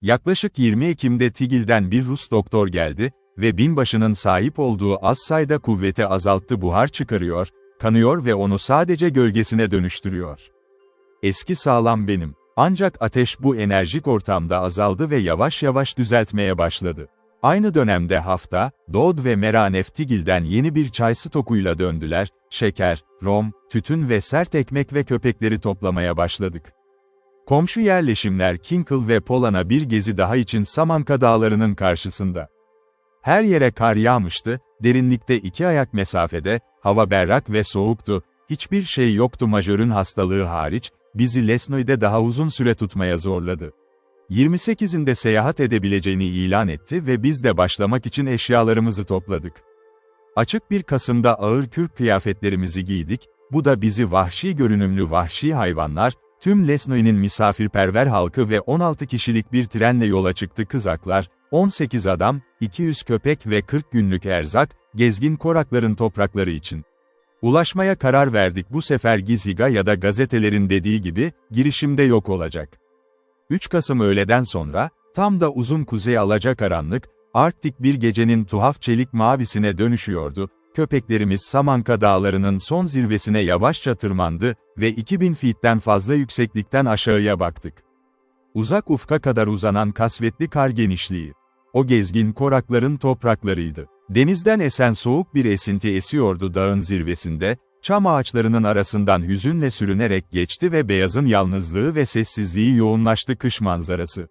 Yaklaşık 20 Ekim'de Tigil'den bir Rus doktor geldi ve binbaşının sahip olduğu az sayıda kuvveti azalttı, buhar çıkarıyor, kanıyor ve onu sadece gölgesine dönüştürüyor. Eski sağlam benim. Ancak ateş bu enerjik ortamda azaldı ve yavaş yavaş düzeltmeye başladı. Aynı dönemde Hafta, Doğd ve Meranef Tigil'den yeni bir çay stokuyla döndüler, şeker, rom, tütün ve sert ekmek ve köpekleri toplamaya başladık. Komşu yerleşimler Kinkle ve Polan'a bir gezi daha için Samanka dağlarının karşısında. Her yere kar yağmıştı, derinlikte 2 ayak mesafede, hava berrak ve soğuktu, hiçbir şey yoktu majörün hastalığı hariç, bizi Lesnoy'de daha uzun süre tutmaya zorladı. 28'inde seyahat edebileceğini ilan etti ve biz de başlamak için eşyalarımızı topladık. Açık bir Kasım'da ağır kürk kıyafetlerimizi giydik, bu da bizi vahşi görünümlü vahşi hayvanlar, tüm Lesnoy'nin misafirperver halkı ve 16 kişilik bir trenle yola çıktı kızaklar, 18 adam, 200 köpek ve 40 günlük erzak, gezgin korakların toprakları için. Ulaşmaya karar verdik, bu sefer Giziga ya da gazetelerin dediği gibi, girişimde yok olacak. 3 Kasım öğleden sonra, tam da uzun kuzey alacakaranlık, Arktik bir gecenin tuhaf çelik mavisine dönüşüyordu, köpeklerimiz Samanka dağlarının son zirvesine yavaşça tırmandı ve 2000 feet'ten fazla yükseklikten aşağıya baktık. Uzak ufka kadar uzanan kasvetli kar genişliği. O gezgin korakların topraklarıydı. Denizden esen soğuk bir esinti esiyordu dağın zirvesinde, çam ağaçlarının arasından hüzünle sürünerek geçti ve beyazın yalnızlığı ve sessizliği yoğunlaştı kış manzarası.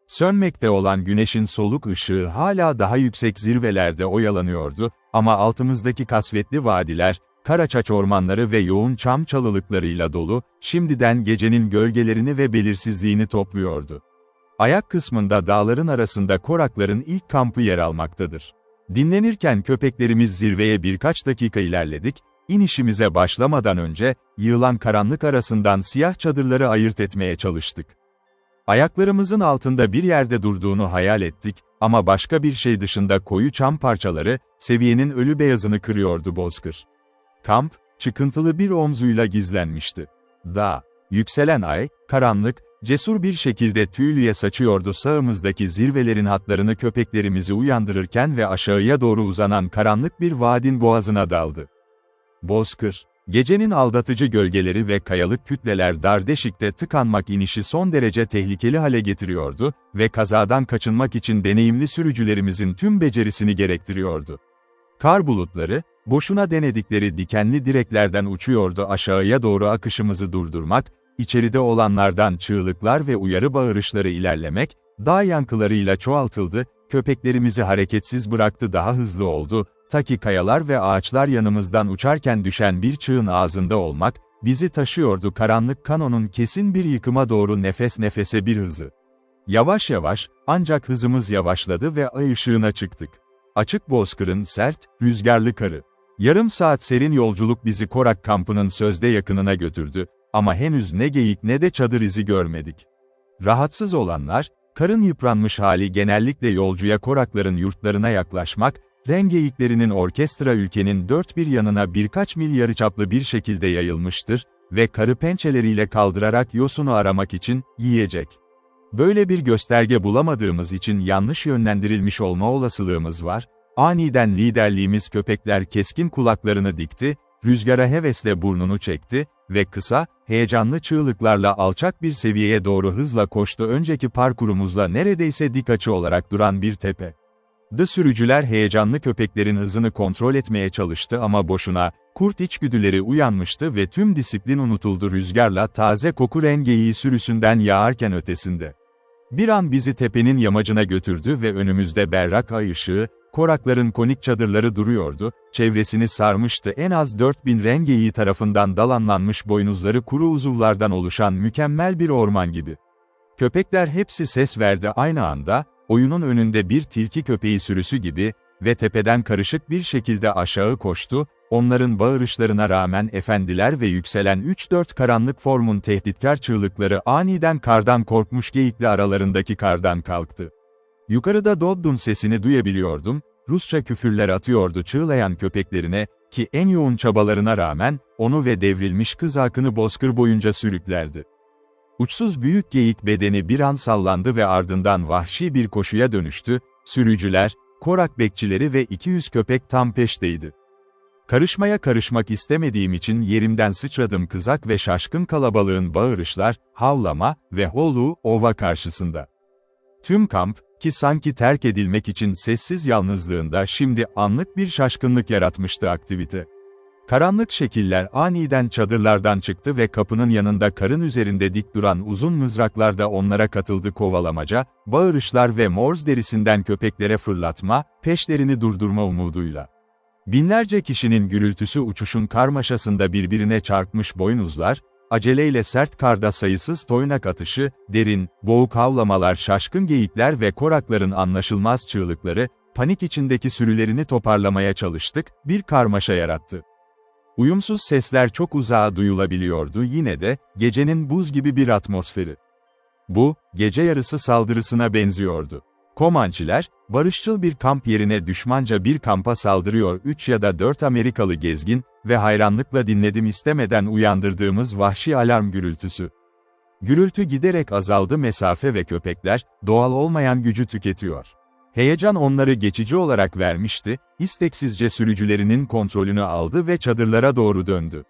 Sönmekte olan güneşin soluk ışığı hala daha yüksek zirvelerde oyalanıyordu, ama altımızdaki kasvetli vadiler, Karaçaç ormanları ve yoğun çam çalılıklarıyla dolu, şimdiden gecenin gölgelerini ve belirsizliğini topluyordu. Ayak kısmında dağların arasında korakların ilk kampı yer almaktadır. Dinlenirken köpeklerimiz zirveye birkaç dakika ilerledik, inişimize başlamadan önce, yığılan karanlık arasından siyah çadırları ayırt etmeye çalıştık. Ayaklarımızın altında bir yerde durduğunu hayal ettik, ama başka bir şey dışında koyu çam parçaları, seviyenin ölü beyazını kırıyordu bozkır. Kamp, çıkıntılı bir omzuyla gizlenmişti. Dağ, yükselen ay, karanlık, cesur bir şekilde tüylüye saçıyordu sağımızdaki zirvelerin hatlarını köpeklerimizi uyandırırken ve aşağıya doğru uzanan karanlık bir vadin boğazına daldı. Bozkır, gecenin aldatıcı gölgeleri ve kayalık kütleler dar deşikte tıkanmak inişi son derece tehlikeli hale getiriyordu ve kazadan kaçınmak için deneyimli sürücülerimizin tüm becerisini gerektiriyordu. Kar bulutları, boşuna denedikleri dikenli direklerden uçuyordu aşağıya doğru akışımızı durdurmak, içeride olanlardan çığlıklar ve uyarı bağırışları ilerlemek, dağ yankılarıyla çoğaltıldı, köpeklerimizi hareketsiz bıraktı daha hızlı oldu, ta ki kayalar ve ağaçlar yanımızdan uçarken düşen bir çığın ağzında olmak, bizi taşıyordu karanlık kanonun kesin bir yıkıma doğru nefes nefese bir hızı. Yavaş yavaş, ancak hızımız yavaşladı ve ay ışığına çıktık. Açık bozkırın sert, rüzgarlı karı. Yarım saat serin yolculuk bizi Korak kampının sözde yakınına götürdü, ama henüz ne geyik ne de çadır izi görmedik. Rahatsız olanlar, karın yıpranmış hali genellikle yolcuya korakların yurtlarına yaklaşmak, rengeyiklerinin orkestra ülkenin dört bir yanına birkaç mil yarıçaplı bir şekilde yayılmıştır ve karı pençeleriyle kaldırarak yosunu aramak için, yiyecek. Böyle bir gösterge bulamadığımız için yanlış yönlendirilmiş olma olasılığımız var, aniden liderliğimiz köpekler keskin kulaklarını dikti, rüzgara hevesle burnunu çekti ve kısa, heyecanlı çığlıklarla alçak bir seviyeye doğru hızla koştu önceki parkurumuzla neredeyse dik açı olarak duran bir tepe. Sürücüler heyecanlı köpeklerin hızını kontrol etmeye çalıştı ama boşuna, kurt içgüdüleri uyanmıştı ve tüm disiplin unutuldu rüzgarla taze koku rengeyi sürüsünden yağarken ötesinde. Bir an bizi tepenin yamacına götürdü ve önümüzde berrak ay ışığı, korakların konik çadırları duruyordu, çevresini sarmıştı en az 4000 rengeyi tarafından dalanlanmış boynuzları kuru uzuvlardan oluşan mükemmel bir orman gibi. Köpekler hepsi ses verdi aynı anda, oyunun önünde bir tilki köpeği sürüsü gibi ve tepeden karışık bir şekilde aşağı koştu, onların bağırışlarına rağmen efendiler ve yükselen 3-4 karanlık formun tehditkar çığlıkları aniden kardan korkmuş geyikli aralarındaki kardan kalktı. Yukarıda Dodd'un sesini duyabiliyordum, Rusça küfürler atıyordu çığlayan köpeklerine, ki en yoğun çabalarına rağmen, onu ve devrilmiş kızakını bozkır boyunca sürüklerdi. Uçsuz büyük geyik bedeni bir an sallandı ve ardından vahşi bir koşuya dönüştü, sürücüler, korak bekçileri ve 200 köpek tam peşteydi. Karışmaya karışmak istemediğim için yerimden sıçradım kızak ve şaşkın kalabalığın bağırışlar, havlama ve holu ova karşısında. Tüm kamp, ki sanki terk edilmek için sessiz yalnızlığında şimdi anlık bir şaşkınlık yaratmıştı aktivite. Karanlık şekiller aniden çadırlardan çıktı ve kapının yanında karın üzerinde dik duran uzun mızraklar da onlara katıldı kovalamaca, bağırışlar ve morz derisinden köpeklere fırlatma, peşlerini durdurma umuduyla. Binlerce kişinin gürültüsü uçuşun karmaşasında birbirine çarpmış boynuzlar, aceleyle sert karda sayısız toynak atışı, derin, boğuk havlamalar, şaşkın geyikler ve korakların anlaşılmaz çığlıkları, panik içindeki sürülerini toparlamaya çalıştık, bir karmaşa yarattı. Uyumsuz sesler çok uzağa duyulabiliyordu yine de, gecenin buz gibi bir atmosferi. Bu, gece yarısı saldırısına benziyordu. Komançiler, barışçıl bir kamp yerine düşmanca bir kampa saldırıyor 3 ya da 4 Amerikalı gezgin ve hayranlıkla dinledim istemeden uyandırdığımız vahşi alarm gürültüsü. Gürültü giderek azaldı mesafe ve köpekler, doğal olmayan gücü tüketiyor. Heyecan onları geçici olarak vermişti, isteksizce sürücülerinin kontrolünü aldı ve çadırlara doğru döndü.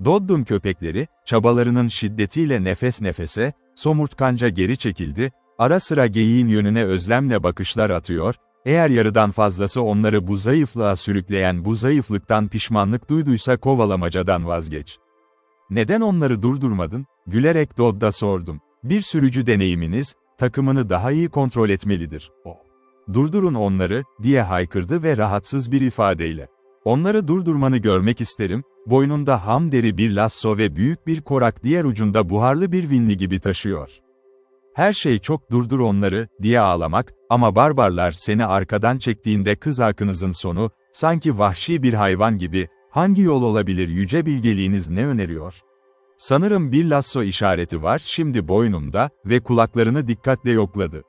Doddum köpekleri, çabalarının şiddetiyle nefes nefese, somurtkanca geri çekildi, ara sıra geyiğin yönüne özlemle bakışlar atıyor, eğer yarıdan fazlası onları bu zayıflığa sürükleyen bu zayıflıktan pişmanlık duyduysa kovalamacadan vazgeç. Neden onları durdurmadın? Gülerek Dodd'a sordum. Bir sürücü deneyiminiz, takımını daha iyi kontrol etmelidir. O. Durdurun onları, diye haykırdı ve rahatsız bir ifadeyle. Onları durdurmanı görmek isterim, boynunda ham deri bir lasso ve büyük bir korak diğer ucunda buharlı bir vinli gibi taşıyor. Her şey çok durdur onları, diye ağlamak, ama barbarlar seni arkadan çektiğinde kızakınızın sonu, sanki vahşi bir hayvan gibi, hangi yol olabilir yüce bilgeliğiniz ne öneriyor? Sanırım bir lasso işareti var şimdi boynumda ve kulaklarını dikkatle yokladı.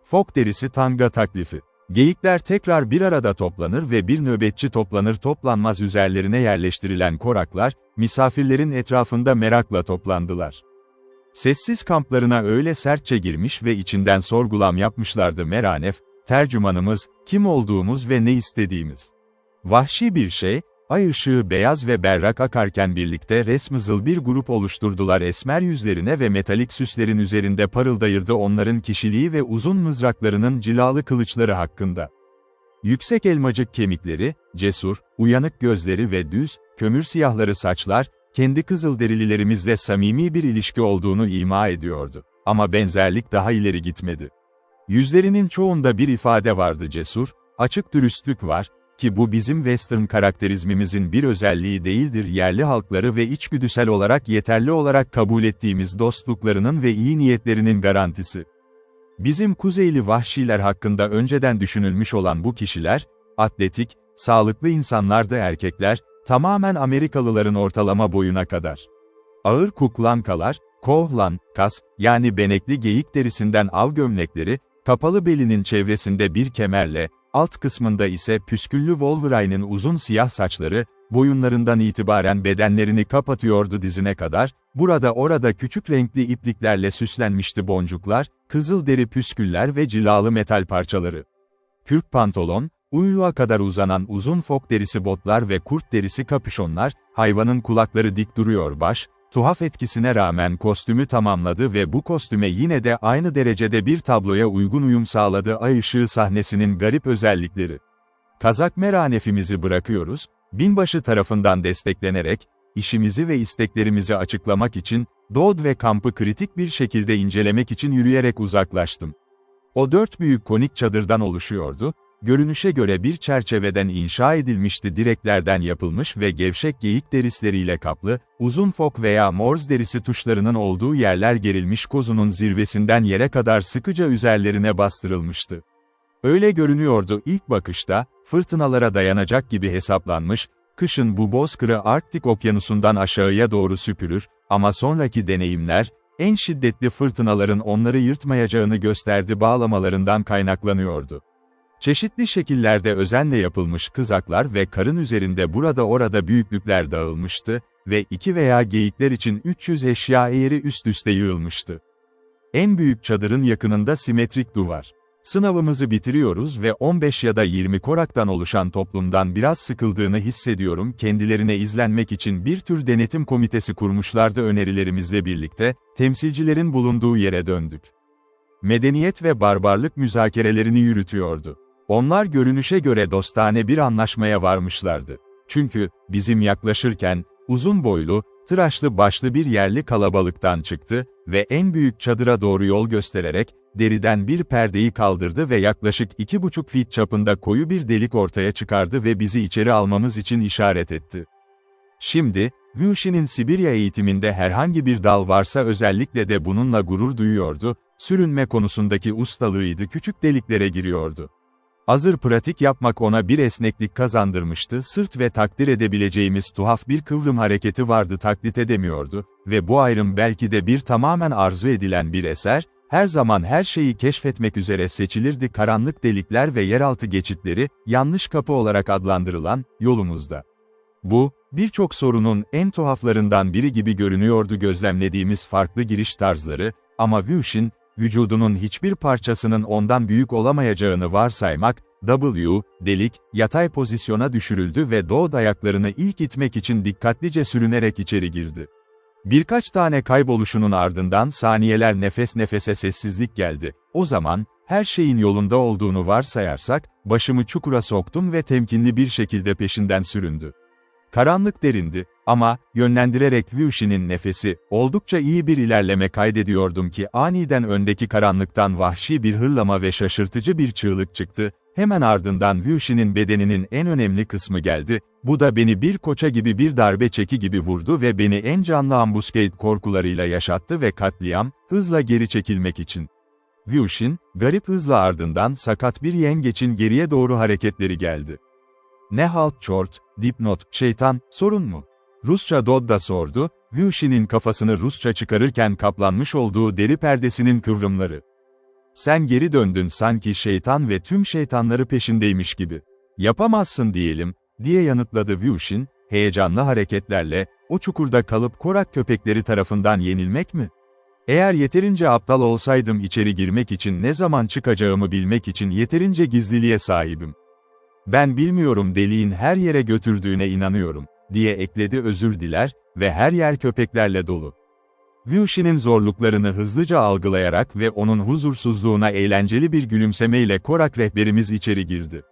Fok derisi tanga taklifi. Geyikler tekrar bir arada toplanır ve bir nöbetçi toplanır toplanmaz üzerlerine yerleştirilen koraklar, misafirlerin etrafında merakla toplandılar. Sessiz kamplarına öyle sertçe girmiş ve içinden sorgulam yapmışlardı Meranef, tercümanımız, kim olduğumuz ve ne istediğimiz. Vahşi bir şey, ay ışığı beyaz ve berrak akarken birlikte resmizil bir grup oluşturdular esmer yüzlerine ve metalik süslerin üzerinde parıldayırdı onların kişiliği ve uzun mızraklarının cilalı kılıçları hakkında. Yüksek elmacık kemikleri, cesur, uyanık gözleri ve düz, kömür siyahları saçlar, kendi kızılderililerimizle samimi bir ilişki olduğunu ima ediyordu. Ama benzerlik daha ileri gitmedi. Yüzlerinin çoğunda bir ifade vardı cesur, açık dürüstlük var, ki bu bizim Western karakterizmimizin bir özelliği değildir yerli halkları ve içgüdüsel olarak yeterli olarak kabul ettiğimiz dostluklarının ve iyi niyetlerinin garantisi. Bizim Kuzeyli vahşiler hakkında önceden düşünülmüş olan bu kişiler, atletik, sağlıklı insanlardı erkekler, tamamen Amerikalıların ortalama boyuna kadar. Ağır kuklankalar, kohlan, kas, yani benekli geyik derisinden av gömlekleri, kapalı belinin çevresinde bir kemerle, alt kısmında ise püsküllü Wolverine'in uzun siyah saçları, boyunlarından itibaren bedenlerini kapatıyordu dizine kadar, burada orada küçük renkli ipliklerle süslenmişti boncuklar, kızıl deri püsküller ve cilalı metal parçaları. Kürk pantolon, uyluğa kadar uzanan uzun fok derisi botlar ve kurt derisi kapüşonlar, hayvanın kulakları dik duruyor tuhaf etkisine rağmen kostümü tamamladı ve bu kostüme yine de aynı derecede bir tabloya uygun uyum sağladı ay ışığı sahnesinin garip özellikleri. Kazak meranefimizi bırakıyoruz, binbaşı tarafından desteklenerek, işimizi ve isteklerimizi açıklamak için, Dodd ve kampı kritik bir şekilde incelemek için yürüyerek uzaklaştım. O 4 büyük konik çadırdan oluşuyordu, görünüşe göre bir çerçeveden inşa edilmişti direklerden yapılmış ve gevşek geyik derisleriyle kaplı, uzun fok veya morz derisi tuşlarının olduğu yerler gerilmiş kozunun zirvesinden yere kadar sıkıca üzerlerine bastırılmıştı. Öyle görünüyordu ilk bakışta, fırtınalara dayanacak gibi hesaplanmış, kışın bu bozkırı Arktik okyanusundan aşağıya doğru süpürür, ama sonraki deneyimler, en şiddetli fırtınaların onları yırtmayacağını gösterdi bağlamalarından kaynaklanıyordu. Çeşitli şekillerde özenle yapılmış kızaklar ve karın üzerinde burada orada büyüklükler dağılmıştı ve 2 veya geyikler için 300 eşya eğri üst üste yığılmıştı. En büyük çadırın yakınında simetrik duvar. Sınavımızı bitiriyoruz ve 15 ya da 20 koraktan oluşan toplumdan biraz sıkıldığını hissediyorum. Kendilerine izlenmek için bir tür denetim komitesi kurmuşlardı. Önerilerimizle birlikte, temsilcilerin bulunduğu yere döndük. Medeniyet ve barbarlık müzakerelerini yürütüyordu. Onlar görünüşe göre dostane bir anlaşmaya varmışlardı. Çünkü, bizim yaklaşırken, uzun boylu, tıraşlı başlı bir yerli kalabalıktan çıktı ve en büyük çadıra doğru yol göstererek, deriden bir perdeyi kaldırdı ve yaklaşık 2,5 feet çapında koyu bir delik ortaya çıkardı ve bizi içeri almamız için işaret etti. Şimdi, Vyushin'in Sibirya eğitiminde herhangi bir dal varsa özellikle de bununla gurur duyuyordu, sürünme konusundaki ustalığıydı, küçük deliklere giriyordu. Hazır pratik yapmak ona bir esneklik kazandırmıştı, sırt ve takdir edebileceğimiz tuhaf bir kıvrım hareketi vardı, taklit edemiyordu ve bu ayrım belki de bir tamamen arzu edilen bir eser, her zaman her şeyi keşfetmek üzere seçilirdi. Karanlık delikler ve yeraltı geçitleri, yanlış kapı olarak adlandırılan, yolumuzda. Bu, birçok sorunun en tuhaflarından biri gibi görünüyordu, gözlemlediğimiz farklı giriş tarzları, ama Vyushin, vücudunun hiçbir parçasının ondan büyük olamayacağını varsaymak, delik, yatay pozisyona düşürüldü ve Dodd ayaklarını ilk itmek için dikkatlice sürünerek içeri girdi. Birkaç tane kayboluşunun ardından saniyeler nefes nefese sessizlik geldi. O zaman, her şeyin yolunda olduğunu varsayarsak, başımı çukura soktum ve temkinli bir şekilde peşinden süründü. Karanlık derindi, ama, yönlendirerek Vyushin'in nefesi, oldukça iyi bir ilerleme kaydediyordum ki aniden öndeki karanlıktan vahşi bir hırlama ve şaşırtıcı bir çığlık çıktı, hemen ardından Vyushin'in bedeninin en önemli kısmı geldi, bu da beni bir koça gibi bir darbe çeki gibi vurdu ve beni en canlı ambuscade korkularıyla yaşattı ve katliam, hızla geri çekilmek için. Vyushin, garip hızla ardından sakat bir yengeçin geriye doğru hareketleri geldi. Ne halt çort, dipnot, şeytan, sorun mu? Rusça Dodd sordu, Vyushin'in kafasını Rusça çıkarırken kaplanmış olduğu deri perdesinin kıvrımları. Sen geri döndün sanki şeytan ve tüm şeytanları peşindeymiş gibi. Yapamazsın diyelim, diye yanıtladı Vyushin, heyecanlı hareketlerle, o çukurda kalıp korak köpekleri tarafından yenilmek mi? Eğer yeterince aptal olsaydım içeri girmek için ne zaman çıkacağımı bilmek için yeterince gizliliğe sahibim. Ben bilmiyorum, deliğin her yere götürdüğüne inanıyorum, diye ekledi, özür diler ve her yer köpeklerle dolu. Vyushin'in zorluklarını hızlıca algılayarak ve onun huzursuzluğuna eğlenceli bir gülümsemeyle korak rehberimiz içeri girdi.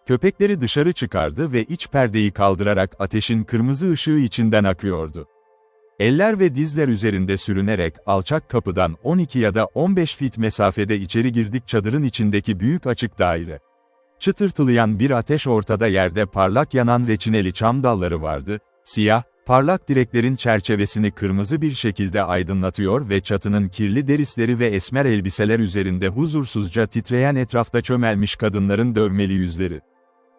Köpekleri dışarı çıkardı ve iç perdeyi kaldırarak ateşin kırmızı ışığı içinden akıyordu. Eller ve dizler üzerinde sürünerek alçak kapıdan 12 ya da 15 feet mesafede içeri girdik. Çadırın içindeki büyük açık daire. Çıtırtılayan bir ateş, ortada yerde parlak yanan reçineli çam dalları vardı, siyah, parlak direklerin çerçevesini kırmızı bir şekilde aydınlatıyor ve çatının kirli derisleri ve esmer elbiseler üzerinde huzursuzca titreyen etrafta çömelmiş kadınların dövmeli yüzleri.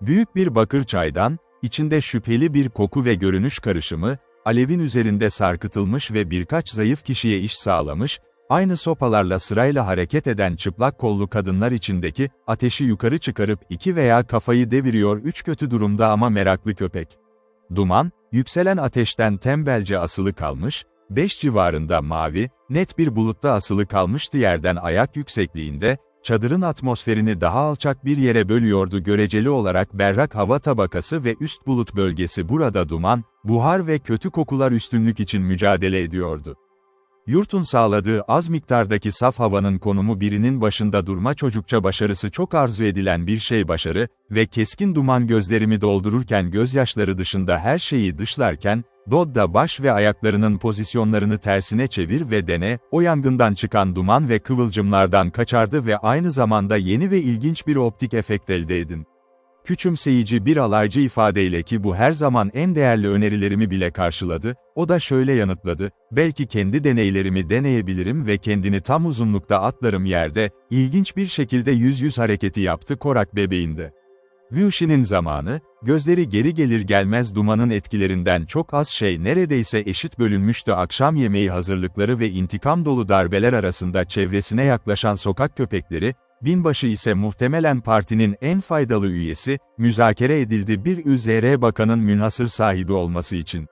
Büyük bir bakır çaydan, içinde şüpheli bir koku ve görünüş karışımı, alevin üzerinde sarkıtılmış ve birkaç zayıf kişiye iş sağlamış, aynı sopalarla sırayla hareket eden çıplak kollu kadınlar içindeki ateşi yukarı çıkarıp 2 veya kafayı deviriyor 3 kötü durumda ama meraklı köpek. Duman, yükselen ateşten tembelce asılı kalmış, 5 civarında mavi, net bir bulutta asılı kalmıştı, yerden ayak yüksekliğinde, çadırın atmosferini daha alçak bir yere bölüyordu. Göreceli olarak berrak hava tabakası ve üst bulut bölgesi burada duman, buhar ve kötü kokular üstünlük için mücadele ediyordu. Yurtun sağladığı az miktardaki saf havanın konumu, birinin başında durma, çocukça başarısı, çok arzu edilen bir şey, başarı ve keskin duman gözlerimi doldururken, gözyaşları dışında her şeyi dışlarken, Dodd'a baş ve ayaklarının pozisyonlarını tersine çevir ve dene, o yangından çıkan duman ve kıvılcımlardan kaçardı ve aynı zamanda yeni ve ilginç bir optik efekt elde edin. Küçümseyici bir alaycı ifadeyle, ki bu her zaman en değerli önerilerimi bile karşıladı, o da şöyle yanıtladı, belki kendi deneylerimi deneyebilirim ve kendini tam uzunlukta atlarım yerde, ilginç bir şekilde yüz hareketi yaptı korak bebeğinde. Vyushin'in zamanı, gözleri geri gelir gelmez dumanın etkilerinden çok az şey neredeyse eşit bölünmüştü. Akşam yemeği hazırlıkları ve intikam dolu darbeler arasında çevresine yaklaşan sokak köpekleri, Binbaşı ise muhtemelen partinin en faydalı üyesi, müzakere edildi bir üzere bakanın münhasır sahibi olması için.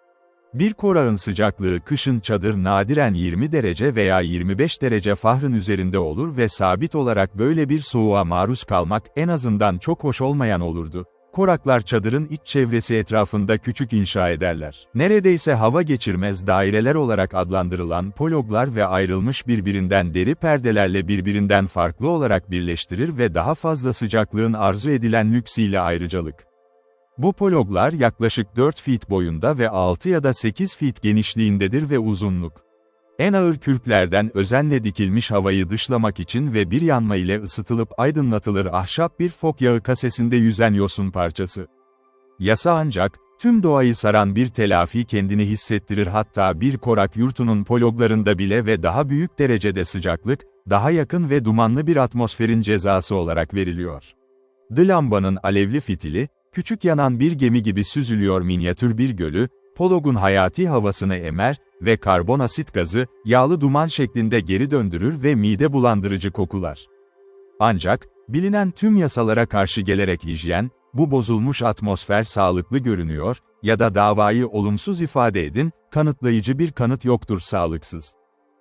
Bir korağın sıcaklığı kışın çadır nadiren 20 derece veya 25 derece Fahr'ın üzerinde olur ve sabit olarak böyle bir soğuğa maruz kalmak en azından çok hoş olmayan olurdu. Koraklar çadırın iç çevresi etrafında küçük inşa ederler. Neredeyse hava geçirmez daireler olarak adlandırılan pologlar ve ayrılmış birbirinden deri perdelerle birbirinden farklı olarak birleştirir ve daha fazla sıcaklığın arzu edilen lüksiyle ayrıcalık. Bu pologlar yaklaşık 4 feet boyunda ve 6 ya da 8 feet genişliğindedir ve uzunluk. En ağır kürklerden özenle dikilmiş havayı dışlamak için ve bir yanma ile ısıtılıp aydınlatılır ahşap bir fok yağı kasesinde yüzen yosun parçası. Yasa ancak, tüm doğayı saran bir telafi kendini hissettirir hatta bir korak yurtunun pologlarında bile ve daha büyük derecede sıcaklık, daha yakın ve dumanlı bir atmosferin cezası olarak veriliyor. Lambanın alevli fitili, küçük yanan bir gemi gibi süzülüyor minyatür bir gölü, pologun hayati havasını emer ve karbondioksit gazı, yağlı duman şeklinde geri döndürür ve mide bulandırıcı kokular. Ancak, bilinen tüm yasalara karşı gelerek hijyen, bu bozulmuş atmosfer sağlıklı görünüyor, ya da davayı olumsuz ifade edin, kanıtlayıcı bir kanıt yoktur sağlıksız.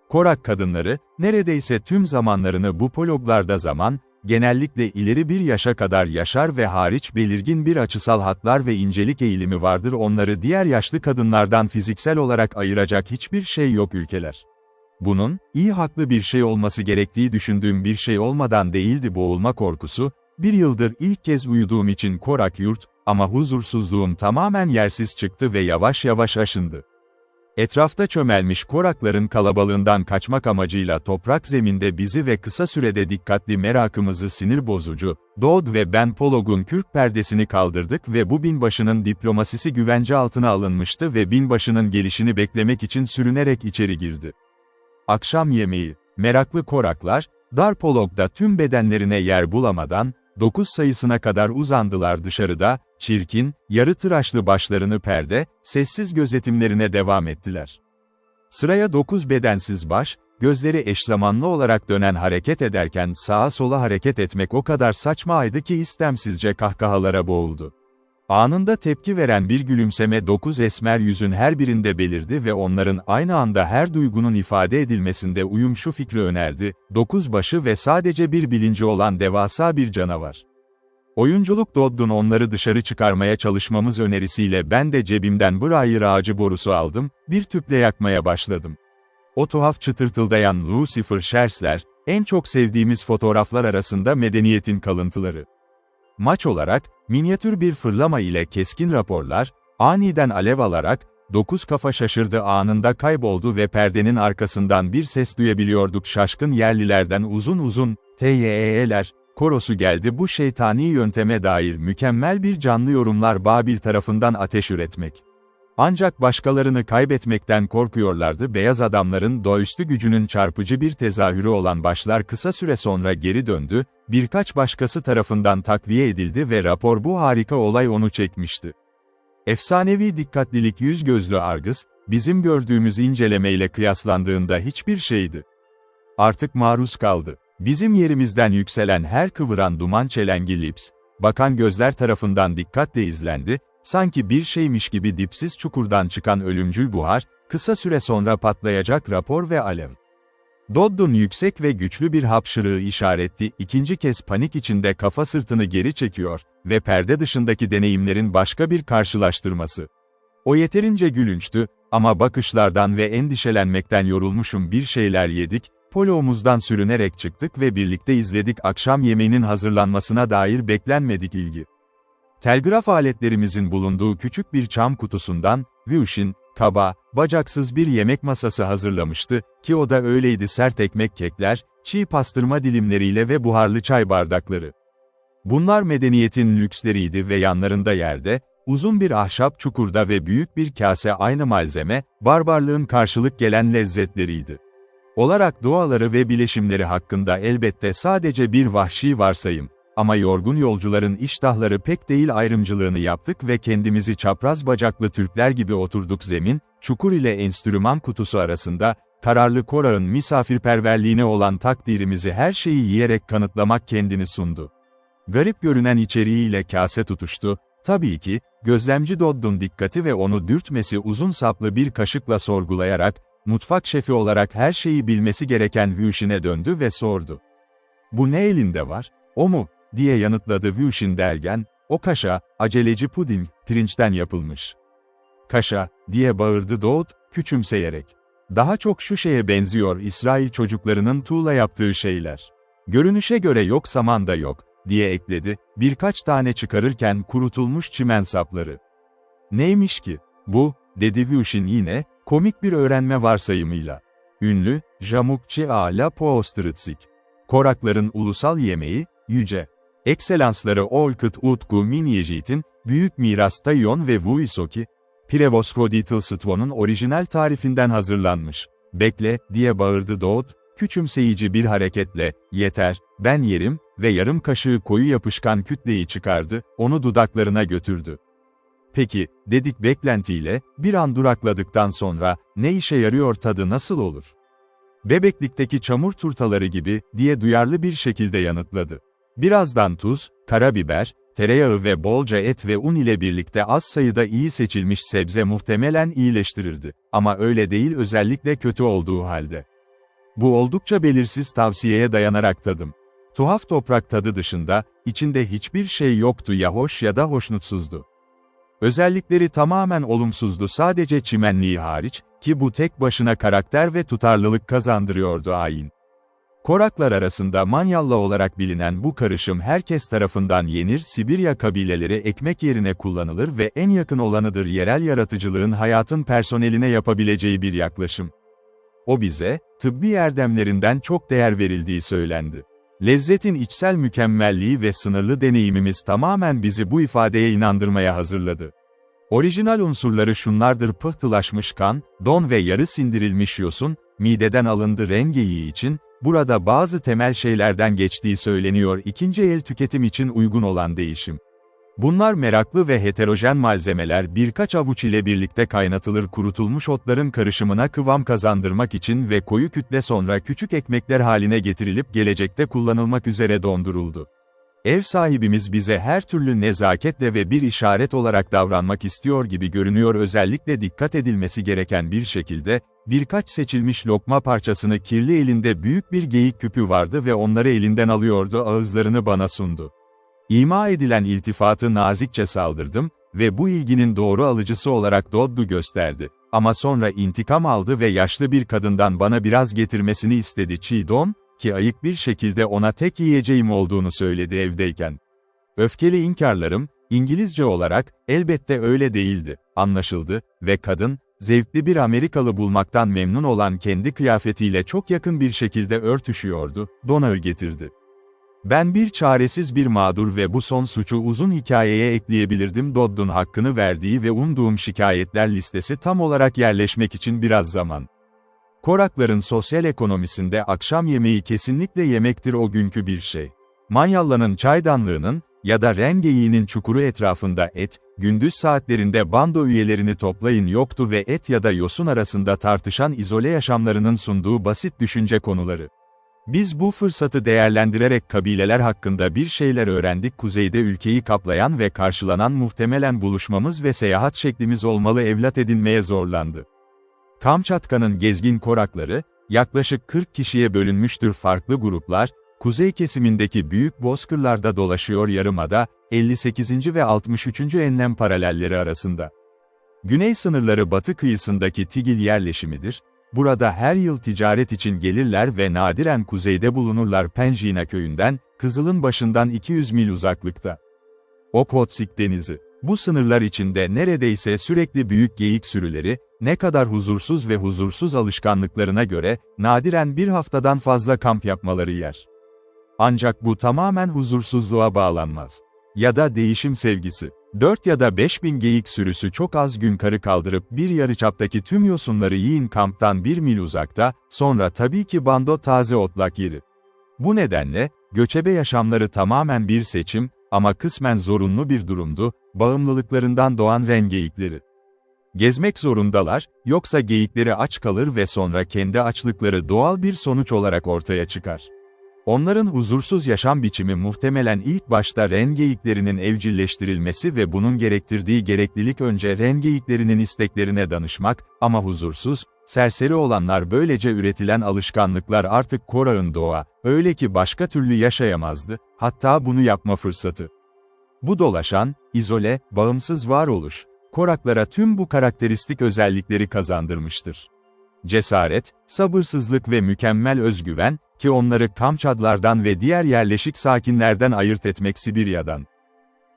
Korak kadınları, neredeyse tüm zamanlarını bu pologlarda genellikle ileri bir yaşa kadar yaşar ve hariç belirgin bir açısal hatlar ve incelik eğilimi vardır onları diğer yaşlı kadınlardan fiziksel olarak ayıracak hiçbir şey yok ülkeler. Bunun, iyi haklı bir şey olması gerektiği düşündüğüm bir şey olmadan değildi boğulma korkusu, bir yıldır ilk kez uyuduğum için korak yurt, ama huzursuzluğum tamamen yersiz çıktı ve yavaş yavaş aşındı. Etrafta çömelmiş korakların kalabalığından kaçmak amacıyla toprak zeminde bizi ve kısa sürede dikkatli merakımızı sinir bozucu, Dodd ve ben Polog'un kürk perdesini kaldırdık ve bu binbaşının diplomasisi güvence altına alınmıştı ve binbaşının gelişini beklemek için sürünerek içeri girdi. Akşam yemeği, meraklı koraklar, dar Polog'da tüm bedenlerine yer bulamadan, 9 sayısına kadar uzandılar dışarıda, çirkin, yarı tıraşlı başlarını sessiz gözetimlerine devam ettiler. Sıraya 9 bedensiz baş, gözleri eşzamanlı olarak dönen hareket ederken sağa sola hareket etmek o kadar saçmaydı ki istemsizce kahkahalara boğuldu. Anında tepki veren bir gülümseme 9 esmer yüzün her birinde belirdi ve onların aynı anda her duygunun ifade edilmesinde uyum şu fikri önerdi, 9 başı ve sadece bir bilinci olan devasa bir canavar. Oyunculuk Dodd'un onları dışarı çıkarmaya çalışmamız önerisiyle ben de cebimden Briar ağacı borusu aldım, bir tüple yakmaya başladım. O tuhaf çıtırtıldayan Lucifer Shares'ler, en çok sevdiğimiz fotoğraflar arasında medeniyetin kalıntıları. Maç olarak, minyatür bir fırlama ile keskin raporlar, aniden alev alarak, 9 kafa şaşırdı anında kayboldu ve perdenin arkasından bir ses duyabiliyorduk şaşkın yerlilerden uzun uzun, TYE'ler, korosu geldi bu şeytani yönteme dair mükemmel bir canlı yorumlar Babil tarafından ateş üretmek. Ancak başkalarını kaybetmekten korkuyorlardı beyaz adamların doğaüstü gücünün çarpıcı bir tezahürü olan başlar kısa süre sonra geri döndü, birkaç başkası tarafından takviye edildi ve rapor bu harika olay onu çekmişti. Efsanevi dikkatlilik yüz gözlü Argus, bizim gördüğümüz incelemeyle kıyaslandığında hiçbir şeydi. Artık maruz kaldı. Bizim yerimizden yükselen her kıvıran duman çelengi lips, bakan gözler tarafından dikkatle izlendi, sanki bir şeymiş gibi dipsiz çukurdan çıkan ölümcül buhar, kısa süre sonra patlayacak rapor ve alev. Dodd'un yüksek ve güçlü bir hapşırığı işaretti, ikinci kez panik içinde kafa sırtını geri çekiyor ve perde dışındaki deneyimlerin başka bir karşılaştırması. O yeterince gülünçtü, ama bakışlardan ve endişelenmekten yorulmuşum bir şeyler yedik, poloğumuzdan sürünerek çıktık ve birlikte izledik akşam yemeğinin hazırlanmasına dair beklenmedik ilgi. Telgraf aletlerimizin bulunduğu küçük bir çam kutusundan, Wushin, kaba, bacaksız bir yemek masası hazırlamıştı, ki o da öyleydi sert ekmek kekler, çiğ pastırma dilimleriyle ve buharlı çay bardakları. Bunlar medeniyetin lüksleriydi ve yanlarında yerde, uzun bir ahşap çukurda ve büyük bir kase aynı malzeme, barbarlığın karşılık gelen lezzetleriydi. Olarak doğaları ve bileşimleri hakkında elbette sadece bir vahşi varsayım, ama yorgun yolcuların iştahları pek değil ayrımcılığını yaptık ve kendimizi çapraz bacaklı Türkler gibi oturduk çukur ile enstrüman kutusu arasında, kararlı Korağın misafirperverliğine olan takdirimizi her şeyi yiyerek kanıtlamak kendini sundu. Garip görünen içeriğiyle kase tutuştu, tabii ki, gözlemci Dodd'un dikkati ve onu dürtmesi uzun saplı bir kaşıkla sorgulayarak, mutfak şefi olarak her şeyi bilmesi gereken Wushin'e döndü ve sordu. "Bu ne elinde var, o mu?" diye yanıtladı Wushin dergen, "O kaşa, aceleci puding, pirinçten yapılmış." "Kaşa," diye bağırdı Dodd, küçümseyerek. "Daha çok şu şeye benziyor İsrail çocuklarının tuğla yaptığı şeyler. Görünüşe göre yok saman da yok," diye ekledi, birkaç tane çıkarırken kurutulmuş çimen sapları. "Neymiş ki bu?" dedi Wushin yine, komik bir öğrenme varsayımıyla. Ünlü, Jamukçi a la Poostritzik. Korakların ulusal yemeği, yüce ekselansları Olkut Utku Minyejit'in, büyük miras Tayon ve Vuisoki, Prevosroditl orijinal tarifinden hazırlanmış. "Bekle," diye bağırdı Dodd, küçümseyici bir hareketle, "Yeter, ben yerim," ve yarım kaşığı koyu yapışkan kütleyi çıkardı, onu dudaklarına götürdü. "Peki," dedik beklentiyle, bir an durakladıktan sonra, "ne işe yarıyor, tadı nasıl olur?" "Bebeklikteki çamur turtaları gibi," diye duyarlı bir şekilde yanıtladı. Birazdan tuz, karabiber, tereyağı ve bolca et ve un ile birlikte az sayıda iyi seçilmiş sebze muhtemelen iyileştirirdi. Ama öyle değil, özellikle kötü olduğu halde. Bu oldukça belirsiz tavsiyeye dayanarak tadım. Tuhaf toprak tadı dışında, içinde hiçbir şey yoktu, ya hoş ya da hoşnutsuzdu. Özellikleri tamamen olumsuzdu, sadece çimenliği hariç, ki bu tek başına karakter ve tutarlılık kazandırıyordu ayin. Koraklar arasında manyalla olarak bilinen bu karışım herkes tarafından yenir, Sibirya kabileleri ekmek yerine kullanılır ve en yakın olanıdır yerel yaratıcılığın hayatın personeline yapabileceği bir yaklaşım. O bize, tıbbi erdemlerinden çok değer verildiği söylendi. Lezzetin içsel mükemmelliği ve sınırlı deneyimimiz tamamen bizi bu ifadeye inandırmaya hazırladı. Orijinal unsurları şunlardır: pıhtılaşmış kan, don ve yarı sindirilmiş yosun, mideden alındı. Rengeyi için, burada bazı temel şeylerden geçtiği söyleniyor. İkinci el tüketim için uygun olan değişim. Bunlar meraklı ve heterojen malzemeler birkaç avuç ile birlikte kaynatılır, kurutulmuş otların karışımına kıvam kazandırmak için ve koyu kütle sonra küçük ekmekler haline getirilip gelecekte kullanılmak üzere donduruldu. Ev sahibimiz bize her türlü nezaketle ve bir işaret olarak davranmak istiyor gibi görünüyor, özellikle dikkat edilmesi gereken bir şekilde, birkaç seçilmiş lokma parçasını kirli elinde büyük bir geyik küpü vardı ve onları elinden alıyordu, ağızlarını bana sundu. İma edilen iltifatı nazikçe saldırdım ve bu ilginin doğru alıcısı olarak Dodd'u gösterdi. Ama sonra intikam aldı ve yaşlı bir kadından bana biraz getirmesini istedi. Çiğ don, ki ayık bir şekilde ona tek yiyeceğim olduğunu söyledi evdeyken. Öfkeli inkarlarım, İngilizce olarak, elbette öyle değildi, anlaşıldı ve kadın, zevkli bir Amerikalı bulmaktan memnun olan kendi kıyafetiyle çok yakın bir şekilde örtüşüyordu, donağı getirdi. Ben bir çaresiz bir mağdur ve bu son suçu uzun hikayeye ekleyebilirdim. Dodd'un hakkını verdiği ve umduğum şikayetler listesi tam olarak yerleşmek için biraz zaman. Korakların sosyal ekonomisinde akşam yemeği kesinlikle yemektir, o günkü bir şey. Manyalla'nın çaydanlığının ya da rengeyiğinin çukuru etrafında et, gündüz saatlerinde bando üyelerini toplayın yoktu ve et ya da yosun arasında tartışan izole yaşamlarının sunduğu basit düşünce konuları. Biz bu fırsatı değerlendirerek kabileler hakkında bir şeyler öğrendik. Kuzeyde ülkeyi kaplayan ve karşılanan muhtemelen buluşmamız ve seyahat şeklimiz olmalı, evlat edinmeye zorlandı. Kamçatka'nın gezgin korakları, yaklaşık 40 kişiye bölünmüştür. Farklı gruplar, kuzey kesimindeki büyük bozkırlarda dolaşıyor, yarımada, 58. ve 63. enlem paralelleri arasında. Güney sınırları batı kıyısındaki Tigil yerleşimidir. Burada her yıl ticaret için gelirler ve nadiren kuzeyde bulunurlar. Penjina köyünden, Kızıl'ın başından 200 mil uzaklıkta. Okhotsk denizi. Bu sınırlar içinde neredeyse sürekli büyük geyik sürüleri, ne kadar huzursuz ve huzursuz alışkanlıklarına göre, nadiren bir haftadan fazla kamp yapmaları yer. Ancak bu tamamen huzursuzluğa bağlanmaz. Ya da değişim sevgisi. 4 ya da 5 bin geyik sürüsü çok az gün karı kaldırıp bir yarıçaptaki tüm yosunları yiyin kamptan 1 mil uzakta, sonra tabii ki bando taze otlak yeri. Bu nedenle, göçebe yaşamları tamamen bir seçim, ama kısmen zorunlu bir durumdu, bağımlılıklarından doğan rengeyikleri. Gezmek zorundalar, yoksa geyikleri aç kalır ve sonra kendi açlıkları doğal bir sonuç olarak ortaya çıkar. Onların huzursuz yaşam biçimi muhtemelen ilk başta ren geyiklerinin evcilleştirilmesi ve bunun gerektirdiği gereklilik önce ren geyiklerinin isteklerine danışmak, ama huzursuz, serseri olanlar böylece üretilen alışkanlıklar artık Korağ'ın doğa, öyle ki başka türlü yaşayamazdı, hatta bunu yapma fırsatı. Bu dolaşan, izole, bağımsız varoluş, Koraklara tüm bu karakteristik özellikleri kazandırmıştır. Cesaret, sabırsızlık ve mükemmel özgüven, ki onları Kamçadlardan ve diğer yerleşik sakinlerden ayırt etmek Sibirya'dan.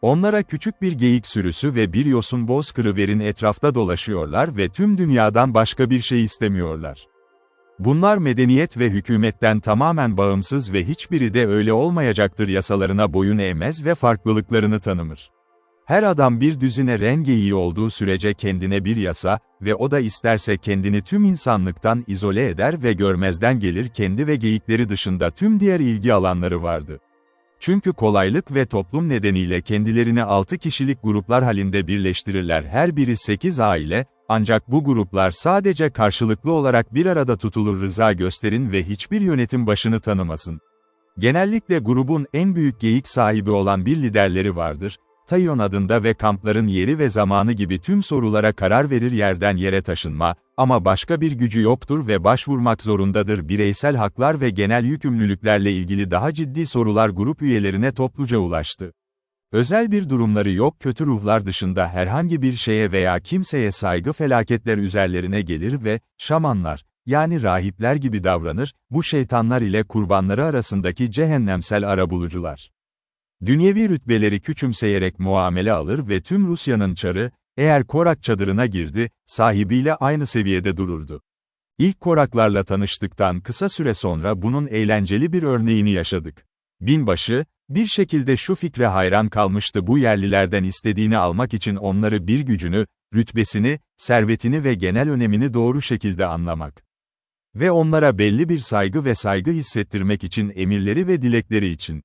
Onlara küçük bir geyik sürüsü ve bir yosun bozkırı verin etrafta dolaşıyorlar ve tüm dünyadan başka bir şey istemiyorlar. Bunlar medeniyet ve hükümetten tamamen bağımsız ve hiçbiri de öyle olmayacaktır yasalarına boyun eğmez ve farklılıklarını tanımır. Her adam bir düzine ren geyiği olduğu sürece kendine bir yasa ve o da isterse kendini tüm insanlıktan izole eder ve görmezden gelir kendi ve geyikleri dışında tüm diğer ilgi alanları vardı. Çünkü kolaylık ve toplum nedeniyle kendilerini 6 kişilik gruplar halinde birleştirirler her biri 8 aile, ancak bu gruplar sadece karşılıklı olarak bir arada tutulur rıza gösterin ve hiçbir yönetim başını tanımasın. Genellikle grubun en büyük geyik sahibi olan bir liderleri vardır, Tayon adında ve kampların yeri ve zamanı gibi tüm sorulara karar verir yerden yere taşınma, ama başka bir gücü yoktur ve başvurmak zorundadır bireysel haklar ve genel yükümlülüklerle ilgili daha ciddi sorular grup üyelerine topluca ulaştı. Özel bir durumları yok kötü ruhlar dışında herhangi bir şeye veya kimseye saygı felaketler üzerlerine gelir ve, şamanlar, yani rahipler gibi davranır, bu şeytanlar ile kurbanları arasındaki cehennemsel arabulucular. Dünyevi rütbeleri küçümseyerek muamele alır ve tüm Rusya'nın çarı, eğer Korak çadırına girdi, sahibiyle aynı seviyede dururdu. İlk Koraklarla tanıştıktan kısa süre sonra bunun eğlenceli bir örneğini yaşadık. Binbaşı, bir şekilde şu fikre hayran kalmıştı bu yerlilerden istediğini almak için onları bir gücünü, rütbesini, servetini ve genel önemini doğru şekilde anlamak. Ve onlara belli bir saygı hissettirmek için emirleri ve dilekleri için.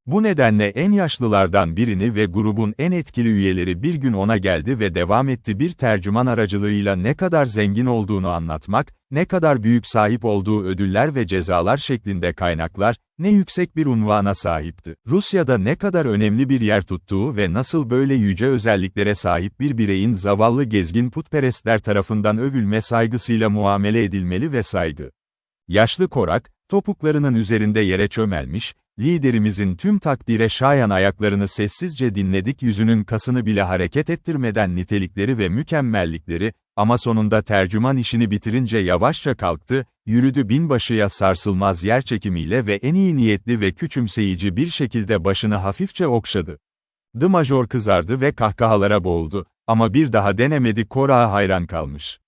Bu nedenle en yaşlılardan birini ve grubun en etkili üyeleri bir gün ona geldi ve devam etti bir tercüman aracılığıyla ne kadar zengin olduğunu anlatmak, ne kadar büyük sahip olduğu ödüller ve cezalar şeklinde kaynaklar, ne yüksek bir unvana sahipti. Rusya'da ne kadar önemli bir yer tuttuğu ve nasıl böyle yüce özelliklere sahip bir bireyin zavallı gezgin putperestler tarafından övülme saygısıyla muamele edilmeli ve saygı. Yaşlı Korak, topuklarının üzerinde yere çömelmiş, liderimizin tüm takdire şayan ayaklarını sessizce dinledik yüzünün kasını bile hareket ettirmeden nitelikleri ve mükemmellikleri, ama sonunda tercüman işini bitirince yavaşça kalktı, yürüdü binbaşıya sarsılmaz yerçekimiyle ve en iyi niyetli ve küçümseyici bir şekilde başını hafifçe okşadı. Major kızardı ve kahkahalara boğuldu, ama bir daha denemedi Korak'a hayran kalmış.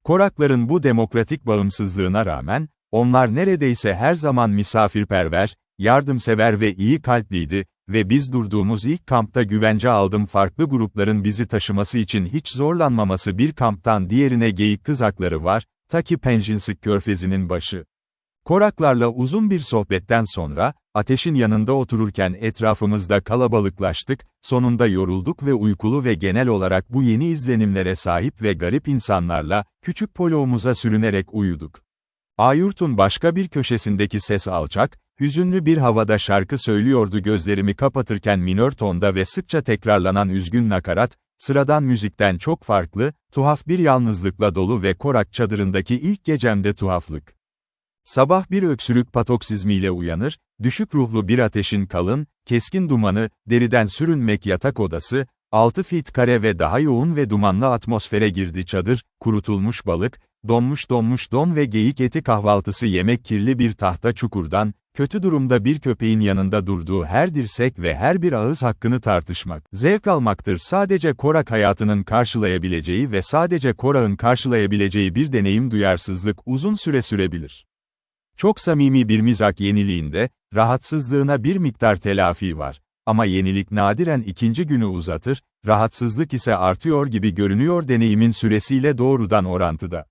Korakların bu demokratik bağımsızlığına rağmen, onlar neredeyse her zaman misafirperver, yardımsever ve iyi kalpliydi ve biz durduğumuz ilk kampta güvence aldım farklı grupların bizi taşıması için hiç zorlanmaması bir kamptan diğerine geyik kızakları var, ta ki Penjinsik körfezinin başı. Koraklarla uzun bir sohbetten sonra, ateşin yanında otururken etrafımızda kalabalıklaştık, sonunda yorulduk ve uykulu ve genel olarak bu yeni izlenimlere sahip ve garip insanlarla, küçük poloğumuza sürünerek uyuduk. Ayurt'un başka bir köşesindeki ses alçak, hüzünlü bir havada şarkı söylüyordu gözlerimi kapatırken minör tonda ve sıkça tekrarlanan üzgün nakarat, sıradan müzikten çok farklı, tuhaf bir yalnızlıkla dolu ve Korak çadırındaki ilk gecemde tuhaflık. Sabah bir öksürük patoksizmiyle uyanır, düşük ruhlu bir ateşin kalın, keskin dumanı, deriden sürünmek yatak odası, 6 fit kare ve daha yoğun ve dumanlı atmosfere girdi çadır, kurutulmuş balık, donmuş don ve geyik eti kahvaltısı yemek kirli bir tahta çukurdan, kötü durumda bir köpeğin yanında durduğu her dirsek ve her bir ağız hakkını tartışmak, zevk almaktır sadece Korak hayatının karşılayabileceği ve sadece Korak'ın karşılayabileceği bir deneyim duyarsızlık uzun süre sürebilir. Çok samimi bir mizah yeniliğinde, rahatsızlığına bir miktar telafi var. Ama yenilik nadiren ikinci günü uzatır, rahatsızlık ise artıyor gibi görünüyor deneyimin süresiyle doğrudan orantıda.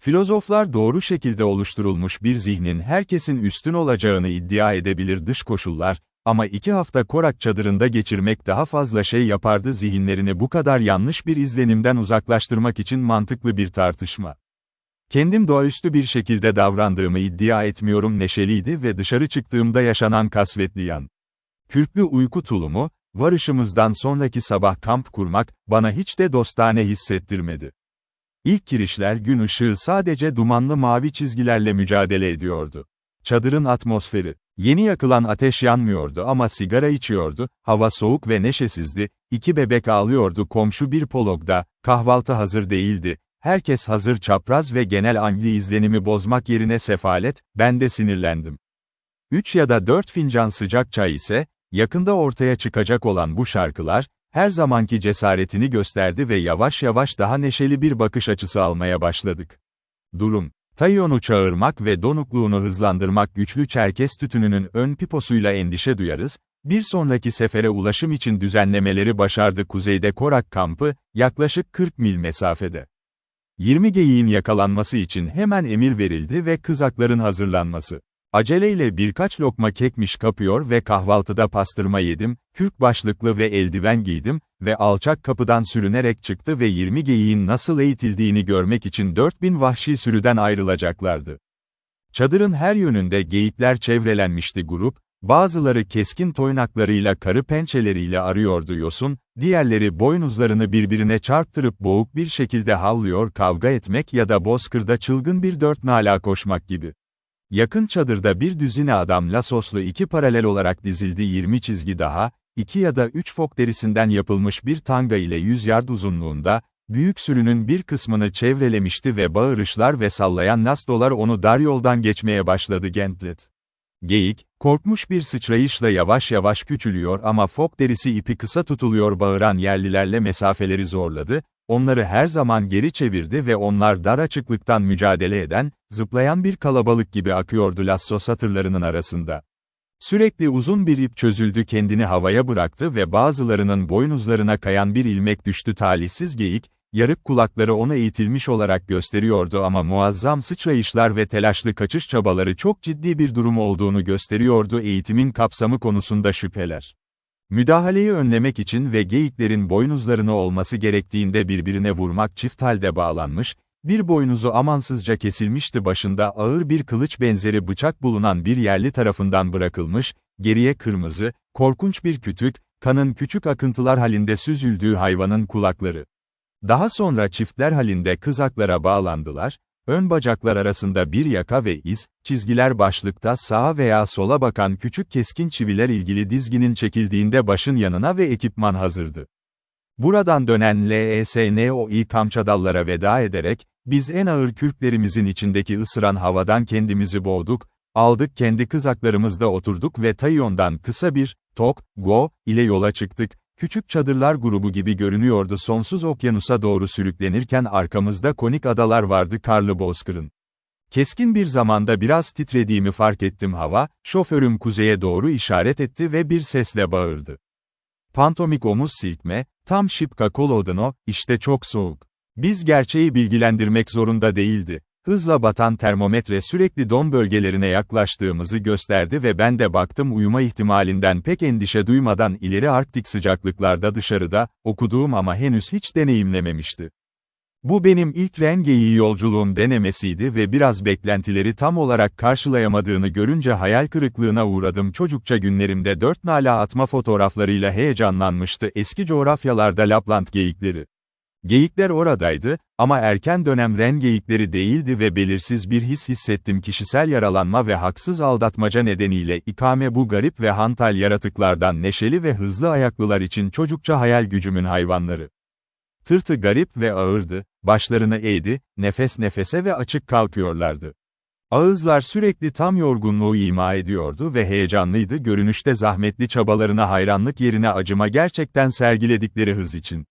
Filozoflar doğru şekilde oluşturulmuş bir zihnin herkesin üstün olacağını iddia edebilir dış koşullar, Ama 2 hafta Korak çadırında geçirmek daha fazla şey yapardı zihinlerini bu kadar yanlış bir izlenimden uzaklaştırmak için mantıklı bir tartışma. Kendim doğaüstü bir şekilde davrandığımı iddia etmiyorum neşeliydi ve dışarı çıktığımda yaşanan kasvetli yan. Kürklü uyku tulumu, varışımızdan sonraki sabah kamp kurmak, bana hiç de dostane hissettirmedi. İlk girişler gün ışığı sadece dumanlı mavi çizgilerle mücadele ediyordu. Çadırın atmosferi, yeni yakılan ateş yanmıyordu ama sigara içiyordu, hava soğuk ve neşesizdi, 2 bebek ağlıyordu komşu bir pologda, kahvaltı hazır değildi, herkes hazır çapraz ve genel angli izlenimi bozmak yerine sefalet, ben de sinirlendim. 3 ya da 4 fincan sıcak çay ise, yakında ortaya çıkacak olan bu şarkılar, her zamanki cesaretini gösterdi ve yavaş yavaş daha neşeli bir bakış açısı almaya başladık. Durum, Tayyon'u çağırmak ve donukluğunu hızlandırmak güçlü Çerkes tütününün ön piposuyla endişe duyarız, bir sonraki sefere ulaşım için düzenlemeleri başardı kuzeyde Korak kampı, yaklaşık 40 mil mesafede. 20 geyiğin yakalanması için hemen emir verildi ve kızakların hazırlanması. Aceleyle birkaç lokma kekmiş kapıyor ve kahvaltıda pastırma yedim, kürk başlıklı ve eldiven giydim ve alçak kapıdan sürünerek çıktı ve 20 geyiğin nasıl eğitildiğini görmek için 4000 vahşi sürüden ayrılacaklardı. Çadırın her yönünde geyikler çevrelenmişti grup, bazıları keskin toynaklarıyla karı pençeleriyle arıyordu yosun, diğerleri boynuzlarını birbirine çarptırıp boğuk bir şekilde havlıyor kavga etmek ya da bozkırda çılgın bir dört nala koşmak gibi. Yakın çadırda bir düzine adam lasoslu 2 paralel olarak dizildi 20 çizgi daha, 2 ya da 3 fok derisinden yapılmış bir tanga ile 100 yard uzunluğunda, büyük sürünün bir kısmını çevrelemişti ve bağırışlar ve sallayan nastolar onu dar yoldan geçmeye başladı Gentlet. Geyik, korkmuş bir sıçrayışla yavaş yavaş küçülüyor ama fok derisi ipi kısa tutuluyor bağıran yerlilerle mesafeleri zorladı, onları her zaman geri çevirdi ve onlar dar açıklıktan mücadele eden, zıplayan bir kalabalık gibi akıyordu lasso satırlarının arasında. Sürekli uzun bir ip çözüldü kendini havaya bıraktı ve bazılarının boynuzlarına kayan bir ilmek düştü talihsiz geyik, yarık kulakları onu eğitilmiş olarak gösteriyordu ama muazzam sıçrayışlar ve telaşlı kaçış çabaları çok ciddi bir durum olduğunu gösteriyordu eğitimin kapsamı konusunda şüpheler. Müdahaleyi önlemek için ve geyiklerin boynuzlarını olması gerektiğinde birbirine vurmak çift halde bağlanmış, bir boynuzu amansızca kesilmişti başında ağır bir kılıç benzeri bıçak bulunan bir yerli tarafından bırakılmış, geriye kırmızı, korkunç bir kütük, kanın küçük akıntılar halinde süzüldüğü hayvanın kulakları. Daha sonra çiftler halinde kızaklara bağlandılar, ön bacaklar arasında bir yaka ve iz, çizgiler başlıkta sağa veya sola bakan küçük keskin çiviler ilgili dizginin çekildiğinde başın yanına ve ekipman hazırdı. Buradan dönen LESNOİ kamçadallara veda ederek, biz en ağır kürklerimizin içindeki ısıran havadan kendimizi boğduk, aldık kendi kızaklarımızda oturduk ve Tayyon'dan kısa bir, tok, go, ile yola çıktık. Küçük çadırlar grubu gibi görünüyordu sonsuz okyanusa doğru sürüklenirken arkamızda konik adalar vardı karlı bozkırın. Keskin bir zamanda biraz titrediğimi fark ettim şoförüm kuzeye doğru işaret etti ve bir sesle bağırdı. Pantomik omuz silkme, tam şipka kolodano, işte çok soğuk. Biz gerçeği bilgilendirmek zorunda değildi. Hızla batan termometre sürekli don bölgelerine yaklaştığımızı gösterdi ve ben de baktım uyuma ihtimalinden pek endişe duymadan ileri arktik sıcaklıklarda dışarıda, okuduğum ama henüz hiç deneyimlememişti. Bu benim ilk ren geyiği yolculuğum denemesiydi ve biraz beklentileri tam olarak karşılayamadığını görünce hayal kırıklığına uğradım çocukça günlerimde 4 nala atma fotoğraflarıyla heyecanlanmıştı eski coğrafyalarda Lapland geyikleri. Geyikler oradaydı, ama erken dönem ren geyikleri değildi ve belirsiz bir his hissettim kişisel yaralanma ve haksız aldatmaca nedeniyle ikame bu garip ve hantal yaratıklardan neşeli ve hızlı ayaklılar için çocukça hayal gücümün hayvanları. Tırtı garip ve ağırdı, başlarını eğdi, nefes nefese ve açık kalkıyorlardı. Ağızlar sürekli tam yorgunluğu ima ediyordu ve heyecanlıydı görünüşte zahmetli çabalarına hayranlık yerine acıma gerçekten sergiledikleri hız için.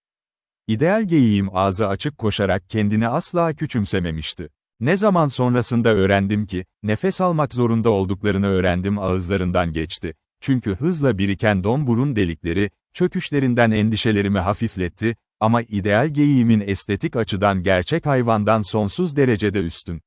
İdeal geyiğim ağzı açık koşarak kendini asla küçümsememişti. Ne zaman sonrasında öğrendim ki, nefes almak zorunda olduklarını öğrendim ağızlarından geçti. Çünkü hızla biriken don burun delikleri, çöküşlerinden endişelerimi hafifletti, ama ideal geyiğimin estetik açıdan gerçek hayvandan sonsuz derecede üstün.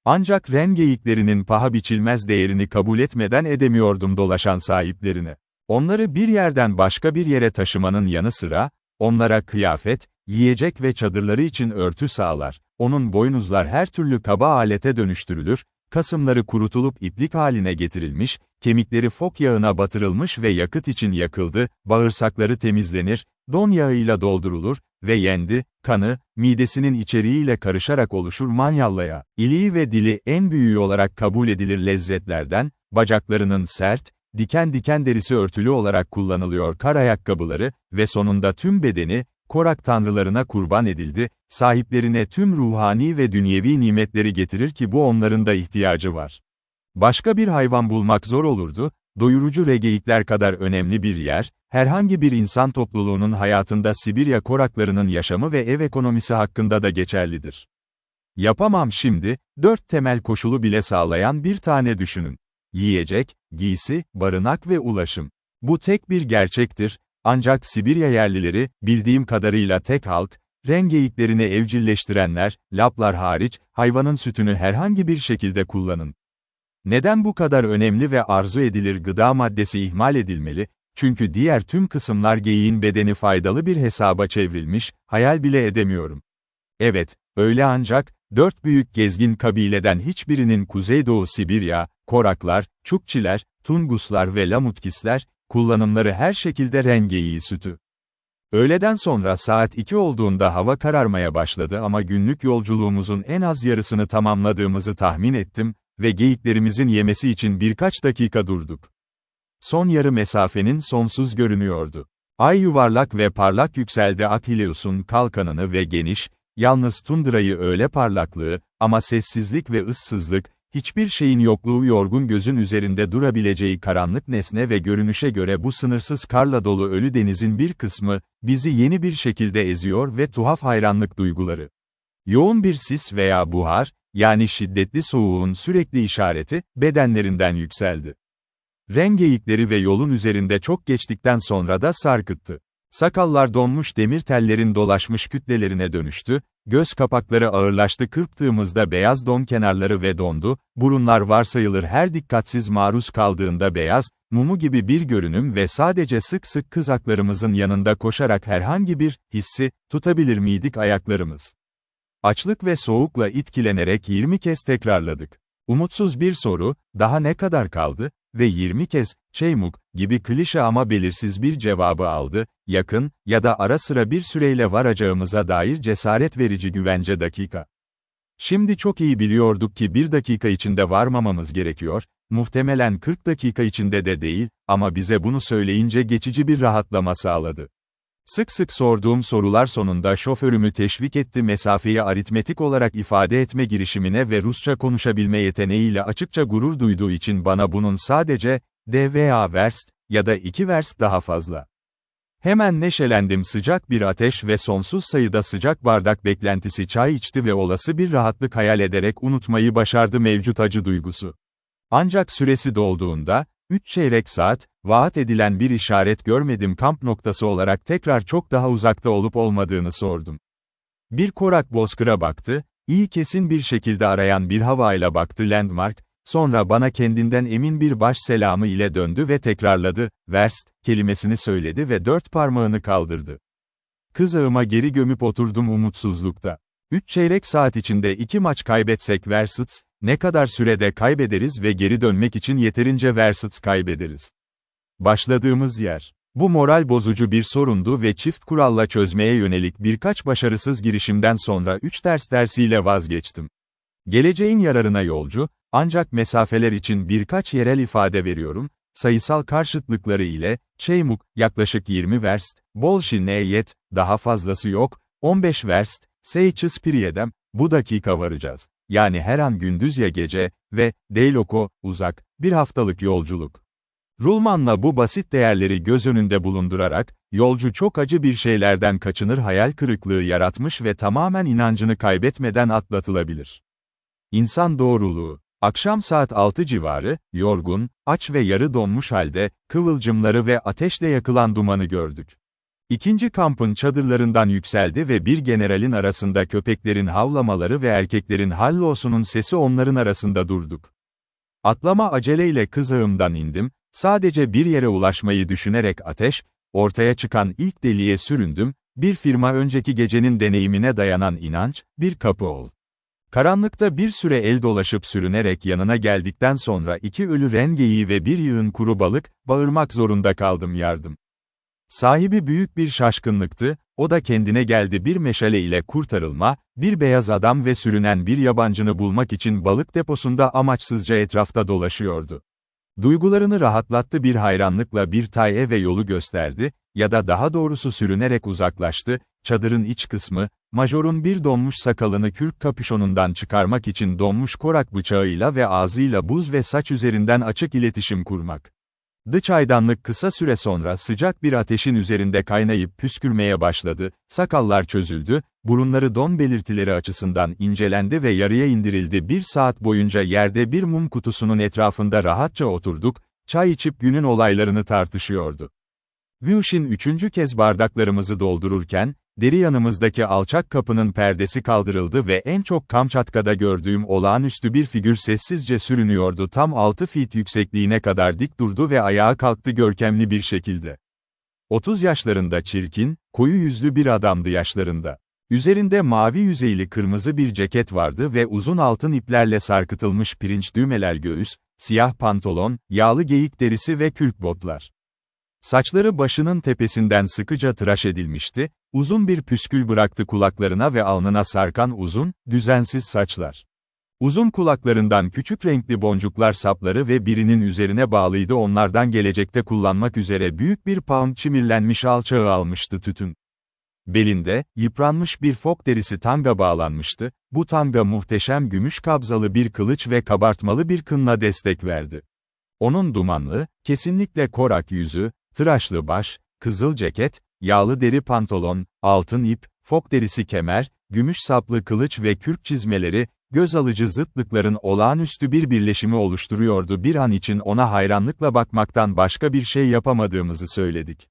Ancak ren geyiklerinin paha biçilmez değerini kabul etmeden edemiyordum dolaşan sahiplerine. Onları bir yerden başka bir yere taşımanın yanı sıra, onlara kıyafet, yiyecek ve çadırları için örtü sağlar. Onun boynuzlar her türlü kaba alete dönüştürülür, kasımları kurutulup iplik haline getirilmiş, kemikleri fok yağına batırılmış ve yakıt için yakıldı, bağırsakları temizlenir, don yağıyla doldurulur ve yendi, kanı, midesinin içeriğiyle karışarak oluşur manyallaya. İliği ve dili en büyüğü olarak kabul edilir lezzetlerden, bacaklarının sert, diken diken derisi örtülü olarak kullanılıyor kar ayakkabıları ve sonunda tüm bedeni, Korak tanrılarına kurban edildi, sahiplerine tüm ruhani ve dünyevi nimetleri getirir ki bu onların da ihtiyacı var. Başka bir hayvan bulmak zor olurdu, doyurucu regeyikler kadar önemli bir yer, herhangi bir insan topluluğunun hayatında Sibirya koraklarının yaşamı ve ev ekonomisi hakkında da geçerlidir. Yapamam şimdi, 4 temel koşulu bile sağlayan bir tane düşünün. Yiyecek, giysi, barınak ve ulaşım. Bu tek bir gerçektir, ancak Sibirya yerlileri, bildiğim kadarıyla tek halk, ren geyiklerini evcilleştirenler, Laplar hariç, hayvanın sütünü herhangi bir şekilde kullanın. Neden bu kadar önemli ve arzu edilir gıda maddesi ihmal edilmeli? Çünkü diğer tüm kısımlar geyiğin bedeni faydalı bir hesaba çevrilmiş, hayal bile edemiyorum. Evet, öyle ancak, 4 büyük gezgin kabileden hiçbirinin Kuzeydoğu Sibirya, Koraklar, Çukçiler, Tunguslar ve Lamutkisler, kullanımları her şekilde ren geyiği sütü. Öğleden sonra saat 2 olduğunda hava kararmaya başladı ama günlük yolculuğumuzun en az yarısını tamamladığımızı tahmin ettim ve geyiklerimizin yemesi için birkaç dakika durduk. Son yarı mesafenin sonsuz görünüyordu. Ay yuvarlak ve parlak yükseldi Akhileus'un kalkanını ve geniş, yalnız tundrayı öyle parlaklığı, ama sessizlik ve ıssızlık, hiçbir şeyin yokluğu yorgun gözün üzerinde durabileceği karanlık nesne ve görünüşe göre bu sınırsız karla dolu ölü denizin bir kısmı, bizi yeni bir şekilde eziyor ve tuhaf hayranlık duyguları. Yoğun bir sis veya buhar, yani şiddetli soğuğun sürekli işareti, bedenlerinden yükseldi. Ren geyikleri ve yolun üzerinde çok geçtikten sonra da sarkıttı. Sakallar donmuş demir tellerin dolaşmış kütlelerine dönüştü, göz kapakları ağırlaştı kırptığımızda beyaz don kenarları ve dondu, burunlar varsayılır her dikkatsiz maruz kaldığında beyaz, mumu gibi bir görünüm ve sadece sık sık kızaklarımızın yanında koşarak herhangi bir hissi tutabilir miydik ayaklarımız? Açlık ve soğukla itkilenerek 20 kez tekrarladık. Umutsuz bir soru, daha ne kadar kaldı? Ve 20 kez, Çeymuk, gibi klişe ama belirsiz bir cevabı aldı, yakın, ya da ara sıra bir süreyle varacağımıza dair cesaret verici güvence dakika. Şimdi çok iyi biliyorduk ki 1 dakika içinde varmamamız gerekiyor, muhtemelen 40 dakika içinde de değil, ama bize bunu söyleyince geçici bir rahatlama sağladı. Sık sık sorduğum sorular sonunda şoförümü teşvik etti mesafeyi aritmetik olarak ifade etme girişimine ve Rusça konuşabilme yeteneğiyle açıkça gurur duyduğu için bana bunun sadece, dva verst, ya da 2 verst daha fazla. Hemen neşelendim sıcak bir ateş ve sonsuz sayıda sıcak bardak beklentisi çay içti ve olası bir rahatlık hayal ederek unutmayı başardı mevcut acı duygusu. Ancak süresi dolduğunda, 3 çeyrek saat, vaat edilen bir işaret görmedim kamp noktası olarak tekrar çok daha uzakta olup olmadığını sordum. Bir korak bozkıra baktı, iyi kesin bir şekilde arayan bir havayla baktı landmark, sonra bana kendinden emin bir baş selamı ile döndü ve tekrarladı, verst, kelimesini söyledi ve 4 parmağını kaldırdı. Kızağıma geri gömüp oturdum umutsuzlukta. 3 çeyrek saat içinde 2 maç kaybetsek versts, ne kadar sürede kaybederiz ve geri dönmek için yeterince versts kaybederiz. Başladığımız yer. Bu moral bozucu bir sorundu ve çift kuralla çözmeye yönelik birkaç başarısız girişimden sonra 3 dersiyle vazgeçtim. Geleceğin yararına yolcu, ancak mesafeler için birkaç yerel ifade veriyorum, sayısal karşıtlıkları ile, Çeymuk, yaklaşık 20 verst, Bolşineyet, daha fazlası yok, 15 verst, Seyçispiriyedem, bu dakika varacağız. Yani her an gündüz ya gece, ve, Deyloko, uzak, bir haftalık yolculuk. Rulman'la bu basit değerleri göz önünde bulundurarak, yolcu çok acı bir şeylerden kaçınır hayal kırıklığı yaratmış ve tamamen inancını kaybetmeden atlatılabilir. İnsan doğruluğu. Akşam saat 6 civarı, yorgun, aç ve yarı donmuş halde, kıvılcımları ve ateşle yakılan dumanı gördük. İkinci kampın çadırlarından yükseldi ve bir generalin arasında köpeklerin havlamaları ve erkeklerin hallosunun sesi onların arasında durduk. Atlama aceleyle kızağımdan indim, sadece bir yere ulaşmayı düşünerek ortaya çıkan ilk deliğe süründüm, bir firma önceki gecenin deneyimine dayanan inanç, bir kapı ol. Karanlıkta bir süre el dolaşıp sürünerek yanına geldikten sonra 2 ölü ren geyiği ve bir yığın kuru balık, bağırmak zorunda kaldım yardım. Sahibi büyük bir şaşkınlıktı, o da kendine geldi bir meşale ile kurtarılma, bir beyaz adam ve sürünen bir yabancını bulmak için balık deposunda amaçsızca etrafta dolaşıyordu. Duygularını rahatlattı bir hayranlıkla bir tay ve yolu gösterdi, ya da daha doğrusu sürünerek uzaklaştı, çadırın iç kısmı, Major'un bir donmuş sakalını kürk kapüşonundan çıkarmak için donmuş korak bıçağıyla ve ağzıyla buz ve saç üzerinden açık iletişim kurmak. Çaydanlık kısa süre sonra sıcak bir ateşin üzerinde kaynayıp püskürmeye başladı, sakallar çözüldü, burunları don belirtileri açısından incelendi ve yarıya indirildi. 1 saat boyunca yerde bir mum kutusunun etrafında rahatça oturduk, çay içip günün olaylarını tartışıyordu. Vyushin 3. kez bardaklarımızı doldururken, deri yanımızdaki alçak kapının perdesi kaldırıldı ve en çok Kamçatka'da gördüğüm olağanüstü bir figür sessizce sürünüyordu. Tam 6 feet yüksekliğine kadar dik durdu ve ayağa kalktı görkemli bir şekilde. 30 yaşlarında çirkin, koyu yüzlü bir adamdı yaşlarında. Üzerinde mavi yüzeyli kırmızı bir ceket vardı ve uzun altın iplerle sarkıtılmış pirinç düğmeler göğüs, siyah pantolon, yağlı geyik derisi ve kürk botlar. Saçları başının tepesinden sıkıca tıraş edilmişti, uzun bir püskül bıraktı kulaklarına ve alnına sarkan uzun, düzensiz saçlar. Uzun kulaklarından küçük renkli boncuklar sapları ve birinin üzerine bağlıydı, onlardan gelecekte kullanmak üzere büyük bir pound çimirlenmiş alçağı almıştı tütün. Belinde, yıpranmış bir fok derisi tanga bağlanmıştı, bu tanga muhteşem gümüş kabzalı bir kılıç ve kabartmalı bir kınla destek verdi. Onun dumanlı, kesinlikle korak yüzü, tıraşlı baş, kızıl ceket, yağlı deri pantolon, altın ip, fok derisi kemer, gümüş saplı kılıç ve kürk çizmeleri, göz alıcı zıtlıkların olağanüstü bir birleşimi oluşturuyordu. Bir an için ona hayranlıkla bakmaktan başka bir şey yapamadığımızı söyledik.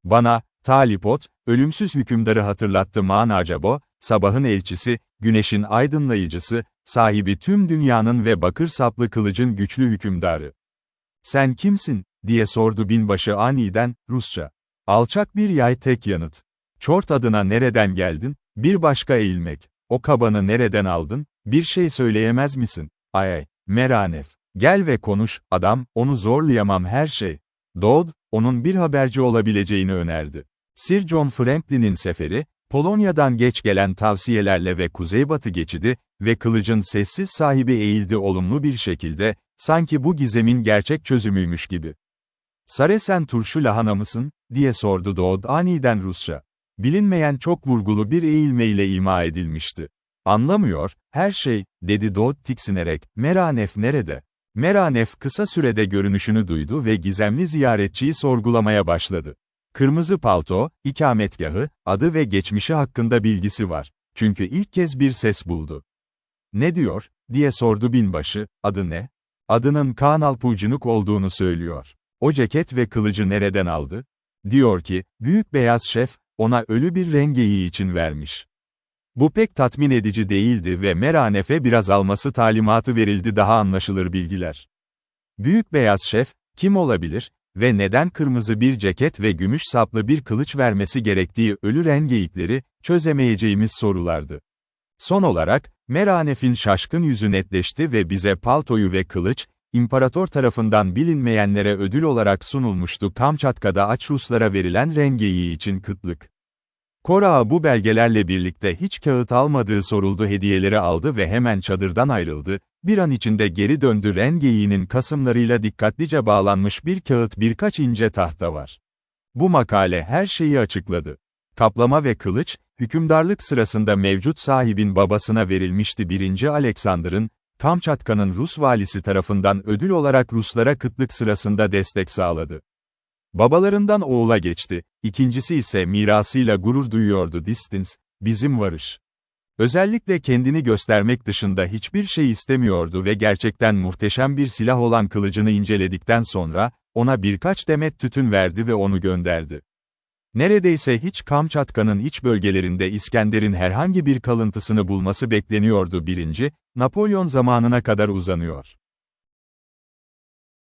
Bana, Talipot, ölümsüz hükümdarı hatırlattı. Manacabo, sabahın elçisi, güneşin aydınlayıcısı, sahibi tüm dünyanın ve bakır saplı kılıcın güçlü hükümdarı. Sen kimsin, diye sordu binbaşı aniden, Rusça. Alçak bir yay tek yanıt. Çort adına nereden geldin? Bir başka eğilmek. O kabanı nereden aldın? Bir şey söyleyemez misin? Ay, Meranef. Gel ve konuş, adam, onu zorlayamam her şey. Dodd, onun bir haberci olabileceğini önerdi. Sir John Franklin'in seferi, Polonya'dan geç gelen tavsiyelerle ve kuzeybatı geçidi ve kılıcın sessiz sahibi eğildi olumlu bir şekilde, sanki bu gizemin gerçek çözümüymüş gibi. Sare sen turşu lahana mısın, diye sordu Dodd aniden Rusça. Bilinmeyen çok vurgulu bir eğilmeyle ima edilmişti. Anlamıyor, her şey, dedi Dodd tiksinerek, Meranef nerede? Meranef kısa sürede görünüşünü duydu ve gizemli ziyaretçiyi sorgulamaya başladı. Kırmızı palto, ikametgahı, adı ve geçmişi hakkında bilgisi var. Çünkü ilk kez bir ses buldu. Ne diyor, diye sordu binbaşı, adı ne? Adının Kaan Alpucunuk olduğunu söylüyor. O ceket ve kılıcı nereden aldı? Diyor ki, büyük beyaz şef, ona ölü bir rengeyi için vermiş. Bu pek tatmin edici değildi ve Meranef'e biraz alması talimatı verildi, daha anlaşılır bilgiler. Büyük beyaz şef, kim olabilir ve neden kırmızı bir ceket ve gümüş saplı bir kılıç vermesi gerektiği ölü rengeyikleri, çözemeyeceğimiz sorulardı. Son olarak, Meranef'in şaşkın yüzü netleşti ve bize paltoyu ve kılıç, İmparator tarafından bilinmeyenlere ödül olarak sunulmuştu. Kamçatka'da aç Ruslara verilen rengeyi için kıtlık. Korağa bu belgelerle birlikte hiç kağıt almadığı soruldu, hediyeleri aldı ve hemen çadırdan ayrıldı, bir an içinde geri döndü. Rengeyi'nin kasımlarıyla dikkatlice bağlanmış bir kağıt, birkaç ince tahta var. Bu makale her şeyi açıkladı. Kaplama ve kılıç, hükümdarlık sırasında mevcut sahibin babasına verilmişti. 1. Alexander'ın, Kamçatka'nın Rus valisi tarafından ödül olarak Ruslara kıtlık sırasında destek sağladı. Babalarından oğula geçti, ikincisi ise mirasıyla gurur duyuyordu. Distins, bizim varış. Özellikle kendini göstermek dışında hiçbir şey istemiyordu ve gerçekten muhteşem bir silah olan kılıcını inceledikten sonra, ona birkaç demet tütün verdi ve onu gönderdi. Neredeyse hiç Kamçatka'nın iç bölgelerinde İskender'in herhangi bir kalıntısını bulması bekleniyordu. 1. Napolyon zamanına kadar uzanıyor.